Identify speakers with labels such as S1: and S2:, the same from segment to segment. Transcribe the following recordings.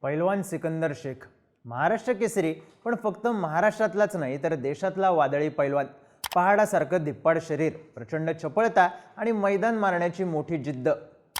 S1: पैलवान सिकंदर शेख महाराष्ट्र केसरी, पण फक्त महाराष्ट्रातलाच नाही तर देशातला वादळी पैलवान. पहाडासारखं धिप्पाड शरीर, प्रचंड चपळता आणि मैदान मारण्याची मोठी जिद्द.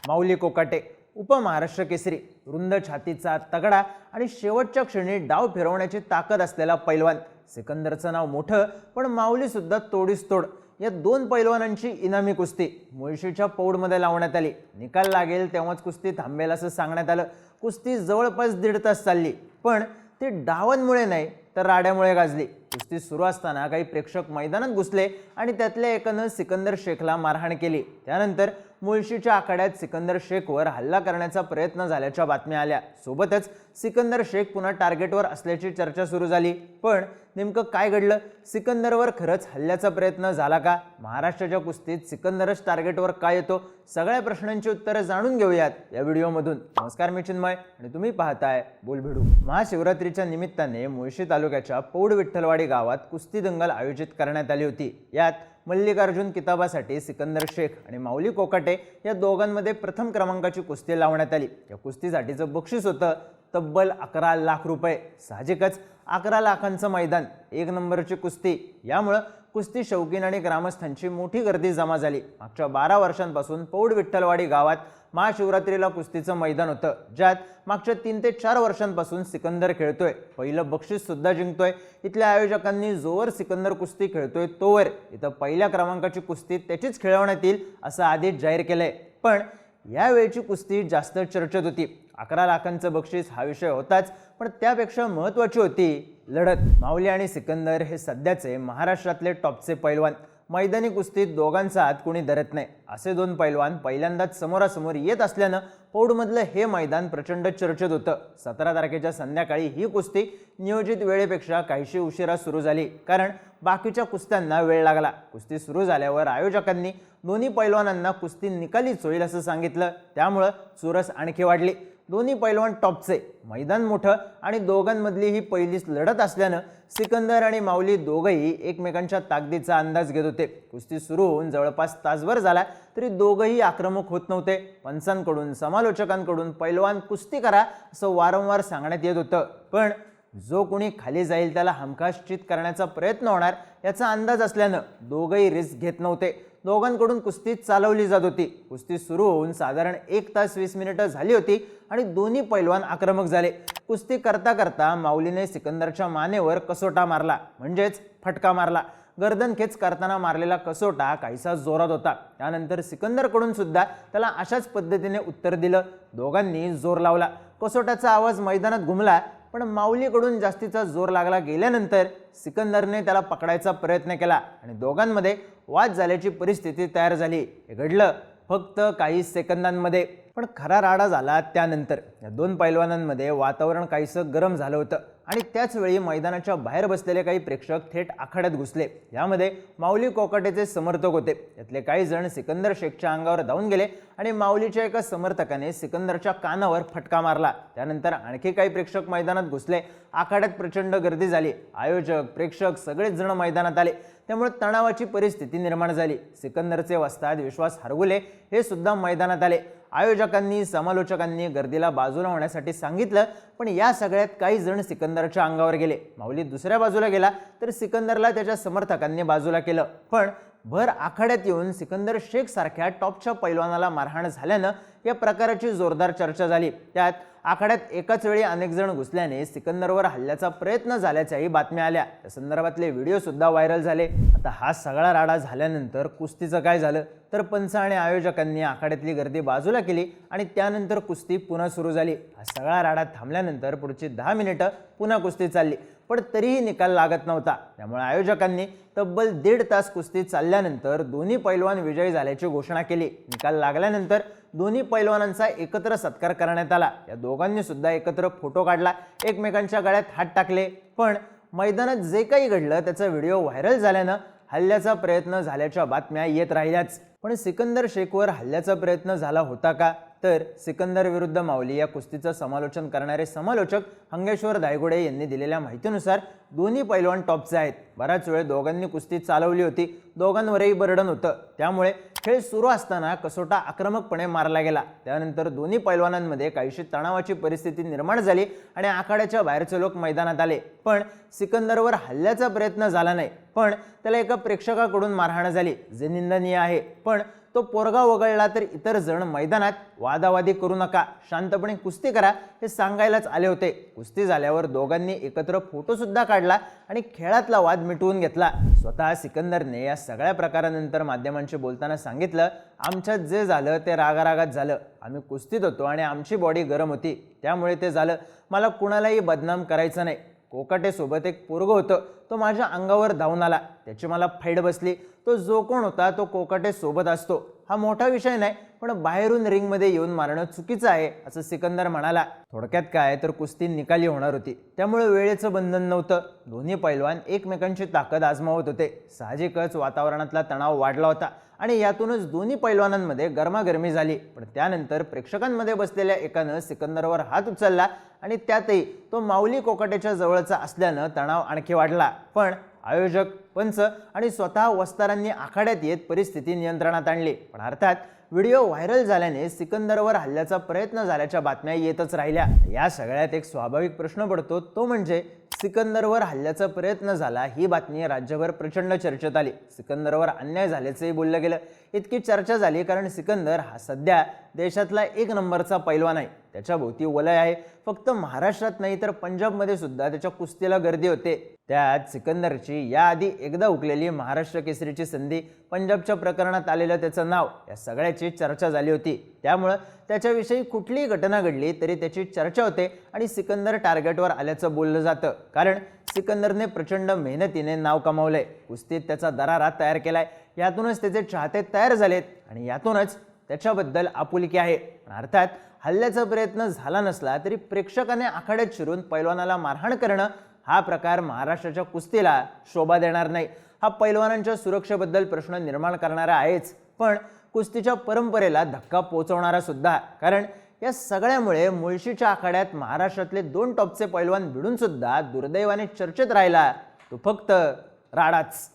S1: माऊली कोकाटे उपमहाराष्ट्र केसरी, रुंद छातीचा, तगडा आणि शेवटच्या क्षणी डाव फिरवण्याची ताकद असलेला पैलवान. सिकंदरचं नाव मोठं, पण माऊली सुद्धा तोडीस तोड. या दोन पैलवानांची इनामी कुस्ती मुळशीच्या पौडमध्ये लावण्यात आली. निकाल लागेल तेव्हाच कुस्ती थांबेल असं सांगण्यात आलं. कुस्ती जवळपास 1.5 तास चालली, पण ती डावांमुळे नाही तर राड्यामुळे गाजली. कुस्ती सुरू असताना काही प्रेक्षक मैदानात घुसले आणि त्यातल्या एकानं सिकंदर शेखला मारहाण केली. त्यानंतर मुळशीच्या आखाड्यात सिकंदर शेखवर हल्ला करण्याचा प्रयत्न झाल्याच्या बातम्या आल्या. सोबतच सिकंदर शेख पुन्हा टार्गेटवर असल्याची चर्चा सुरू झाली. पण नेमकं काय घडलं? सिकंदरवर खरंच हल्ल्याचा प्रयत्न झाला का? महाराष्ट्राच्या कुस्तीत सिकंदरच टार्गेटवर का येतो? सगळ्या प्रश्नांची उत्तरं जाणून घेऊयात या व्हिडिओमधून. नमस्कार, मी चिन्मय आणि तुम्ही पाहताय बोलभिडू. महाशिवरात्रीच्या निमित्ताने मुळशी तालुक्याच्या पौड विठ्ठलवाडी गावात कुस्ती दंगल आयोजित करण्यात आली होती. यात मल्लिकार्जुन किताबासाठी सिकंदर शेख आणि माऊली कोकाटे या दोघांमध्ये प्रथम क्रमांकाची कुस्ती लावण्यात आली. या कुस्तीसाठीचं बक्षीस होतं तब्बल 11 लाख रुपये. साहजिकच 11 लाखांचं मैदान, 1 नंबरची कुस्ती. यामुळं कुस्ती शौकीन आणि ग्रामस्थांची मोठी गर्दी जमा झाली. मागच्या 12 वर्षांपासून पौड विठ्ठलवाडी गावात महाशिवरात्रीला कुस्तीचं मैदान होतं, ज्यात मागच्या 3 ते 4 वर्षांपासून सिकंदर खेळतोय. पहिलं बक्षीस सुद्धा जिंकतोय. इथल्या आयोजकांनी जोवर सिकंदर कुस्ती खेळतोय तोवर इथं पहिल्या क्रमांकाची कुस्ती त्याचीच खेळवण्यात येईल असं आधीच जाहीर केलंय. पण यावेळची कुस्ती जास्त चर्चेत होती. 11 लाखांचं बक्षीस हा विषय होताच, पण त्यापेक्षा महत्त्वाची होती लढत. माऊली आणि सिकंदर हे सध्याचे महाराष्ट्रातले टॉपचे पैलवान. मैदानी कुस्तीत दोघांचा हात कोणी धरत नाही. असे दोन पैलवान पहिल्यांदाच समोरासमोर येत असल्यानं पौडमधलं हे मैदान प्रचंड चर्चेत होतं. 17 तारखेच्या संध्याकाळी ही कुस्ती नियोजित वेळेपेक्षा काहीशी उशिरा सुरू झाली, कारण बाकीच्या कुस्त्यांना वेळ लागला. कुस्ती सुरू झाल्यावर आयोजकांनी दोन्ही पैलवानांना कुस्ती निकालीच होईल असं सांगितलं. त्यामुळं चुरस आणखी वाढली. दोन्ही पैलवान टॉपचे, मैदान मोठं आणि दोघांमधली ही पहिलीच लढत असल्यानं सिकंदर आणि माऊली दोघंही एकमेकांच्या ताकदीचा अंदाज घेत होते. कुस्ती सुरू होऊन जवळपास तासभर झाला तरी दोघंही आक्रमक होत नव्हते. पंचांकडून, समालोचकांकडून पैलवान कुस्ती करा असं वारंवार सांगण्यात येत होतं, पण जो कोणी खाली जाईल त्याला हमखास चित करण्याचा प्रयत्न होणार याचा अंदाज असल्यानं दोघंही रिस्क घेत नव्हते. दोघांकडून कुस्ती चालवली जात होती. कुस्ती सुरू होऊन साधारण 1 तास 20 मिनिटं झाली होती आणि दोन्ही पैलवान आक्रमक झाले. कुस्ती करता करता माऊलीने सिकंदरच्या मानेवर कसोटा मारला, म्हणजेच फटका मारला. गर्दनखेच करताना मारलेला कसोटा काहीसा जोरात होता. त्यानंतर सिकंदरकडून सुद्धा त्याला अशाच पद्धतीने उत्तर दिलं. दोघांनी जोर लावला. कसोटाचा आवाज मैदानात घुमला, पण माऊलीकडून जास्तीचा जोर लागला गेल्यानंतर सिकंदरने त्याला पकडायचा प्रयत्न केला आणि दोघांमध्ये वाद झाल्याची परिस्थिती तयार झाली. हे घडलं फक्त काही सेकंदांमध्ये, पण खरा राडा झाला त्यानंतर. या दोन पैलवानांमध्ये वातावरण काहीसं गरम झालं होतं आणि त्याच वेळी मैदानाच्या बाहेर बसलेले काही प्रेक्षक थेट आखाड्यात घुसले. यामध्ये माऊली कोकाटेचे समर्थक होते. यातले काही जण सिकंदर शेखच्या अंगावर धावून गेले आणि माऊलीच्या एका समर्थकाने सिकंदरच्या कानावर फटका मारला. त्यानंतर आणखी काही प्रेक्षक मैदानात घुसले. आखाड्यात प्रचंड गर्दी झाली. आयोजक, प्रेक्षक सगळेच जण मैदानात आले. त्यामुळे तणावाची परिस्थिती निर्माण झाली. सिकंदरचे वस्ताद विश्वास हरगुले हे सुद्धा मैदानात आले. आयोजकांनी, समालोचकांनी गर्दीला बाजूला होण्यासाठी सांगितलं, पण या सगळ्यात काही जण सिकंदरच्या अंगावर गेले. माऊली दुसऱ्या बाजूला गेला तर सिकंदरला त्याच्या समर्थकांनी बाजूला केलं. पण भर आखाड्यात येऊन सिकंदर शेख सारख्या टॉपच्या पैलवानाला मारहाण झाल्यानं या प्रकाराची जोरदार चर्चा झाली. त्यात आखाड्यात एकाच वेळी अनेक जण घुसल्याने सिकंदरवर हल्ल्याचा प्रयत्न झाल्याच्याही बातम्या आल्या. या संदर्भातले व्हिडिओ सुद्धा व्हायरल झाले. आता हा सगळा राडा झाल्यानंतर कुस्तीचं काय झालं तर पंच आणि आयोजकांनी आखाड्यातली गर्दी बाजूला केली आणि त्यानंतर कुस्ती पुन्हा सुरू झाली. हा सगळा राडा थांबल्यानंतर पुढची 10 मिनिटं पुन्हा कुस्ती चालली, पण तरीही निकाल लागत नव्हता. त्यामुळे आयोजकांनी तब्बल 1.5 तास कुस्ती चालल्यानंतर दोन्ही पैलवान विजयी झाल्याची घोषणा केली. निकाल लागल्यानंतर दोन्ही पैलवानांचा एकत्र सत्कार करण्यात आला. या दोघांनी सुद्धा एकत्र फोटो काढला, एकमेकांच्या गळ्यात हात टाकले. पण मैदानात जे काही घडलं त्याचा व्हिडिओ व्हायरल झाल्यानं हल्ल्याचा प्रयत्न झाल्याच्या बातम्या येत राहिल्याच. पण सिकंदर शेखवर हल्ल्याचा प्रयत्न झाला होता का? तर सिकंदर विरुद्ध माऊली या कुस्तीचं समालोचन करणारे समालोचक हंगेश्वर धायगुडे यांनी दिलेल्या माहितीनुसार दोन्ही पैलवान टॉपचे आहेत. बराच वेळ दोघांनी कुस्ती चालवली होती. दोघांवरही बर्डन होतं. त्यामुळे खेळ सुरू असताना कसोटा आक्रमकपणे मारला गेला। त्यानंतर दोन्ही पैलवानांमध्ये काहीशी तणावाची परिस्थिती निर्माण झाली आणि आखाड्याच्या बाहेरचे लोक मैदानात आले। पण सिकंदरवर हल्ल्याचा प्रयत्न झाला नाही, पण त्याला एका प्रेक्षकाकडून मारहाण झाली, जे निंदनीय आहे। पण तो पोरगा वगळला तर इतर जण मैदानात वादावादी करू नका, शांतपणे कुस्ती करा हे सांगायलाच आले होते। कुस्ती झाल्यावर दोघांनी एकत्र फोटो सुद्धा काढला आणि खेळातला वाद मिटवून घेतला। स्वतः सिकंदरने या सगळ्या प्रकारानंतर माध्यमांशी बोलताना सांगितलं, आमच्यात जे झालं ते रागारागात झालं। आम्ही कुस्तीत होतो आणि आमची बॉडी गरम होती, त्यामुळे ते झालं। मला कुणालाही बदनाम करायचं नाही। कोकाटे सोबत एक पोरगं होतं, तो माझ्या अंगावर धावून आला, त्याची मला फाईट बसली। तो जो कोण होता तो कोकाटे सोबत असतो, हा मोठा विषय नाही, पण बाहेरून रिंगमध्ये येऊन मारणं चुकीचं आहे असं सिकंदर म्हणाला। थोडक्यात काय तर कुस्ती निकाली होणार होती, त्यामुळे वेळेचं बंधन नव्हतं। दोन्ही पैलवान एकमेकांची ताकद आजमावत होते। साहजिकच वातावरणातला तणाव वाढला होता आणि यातूनच दोन्ही पैलवानांमध्ये गरमागरमी झाली। पण त्यानंतर प्रेक्षकांमध्ये बसलेल्या एकानं सिकंदरवर हात उचलला आणि त्यातही तो माऊली कोकाटेच्या जवळचा असल्यानं तणाव आणखी वाढला। पण आयोजक, पंच आणि स्वतः वस्तारांनी आखाड्यात येत परिस्थिती नियंत्रणात आणली। पण अर्थात व्हिडिओ व्हायरल झाल्याने सिकंदरवर हल्ल्याचा प्रयत्न झाल्याच्या बातम्या येतच राहिल्या। या सगळ्यात एक स्वाभाविक प्रश्न पडतो, तो म्हणजे सिकंदरवर हल्ल्याचा प्रयत्न झाला ही बातमी राज्यभर प्रचंड चर्चेत आली। सिकंदरवर अन्याय झाल्याचंही बोललं गेलं। इतकी चर्चा झाली कारण सिकंदर हा सध्या देशातला एक नंबरचा पैलवान आहे। त्याच्या भोवती वलय आहे। फक्त महाराष्ट्रात नाही तर पंजाबमध्ये सुद्धा त्याच्या कुस्तीला गर्दी होते। त्यात सिकंदरची याआधी एकदा हुकलेली महाराष्ट्र केसरीची संधी, पंजाबच्या प्रकरणात आलेलं त्याचं नाव, या सगळ्याची चर्चा झाली होती। त्यामुळे त्याच्याविषयी कुठलीही घटना घडली तरी त्याची चर्चा होते आणि सिकंदर टार्गेटवर आल्याचं बोललं जातं। कारण सिकंदरने प्रचंड मेहनतीने नाव कमावलंय, कुस्तीत त्याचा दरारा तयार केलाय, यातूनच त्याचे चाहते तयार झालेत आणि यातूनच त्याच्याबद्दल आपुलकी आहे। अर्थात हल्ल्याचा प्रयत्न झाला नसला तरी प्रेक्षकाने आखाड्यात शिरून पैलवानाला मारहाण करणं हा प्रकार महाराष्ट्राच्या कुस्तीला शोभा देणार नाही। हा पैलवानांच्या सुरक्षेबद्दल प्रश्न निर्माण करणारा आहेच, पण कुस्तीच्या परंपरेला धक्का पोहोचवणारा सुद्धा। कारण या सगळ्यामुळे मुळशीच्या आखाड्यात महाराष्ट्रातले दोन टॉपचे पैलवान भिडून सुद्धा दुर्दैवाने चर्चेत राहिला तो फक्त राडाच।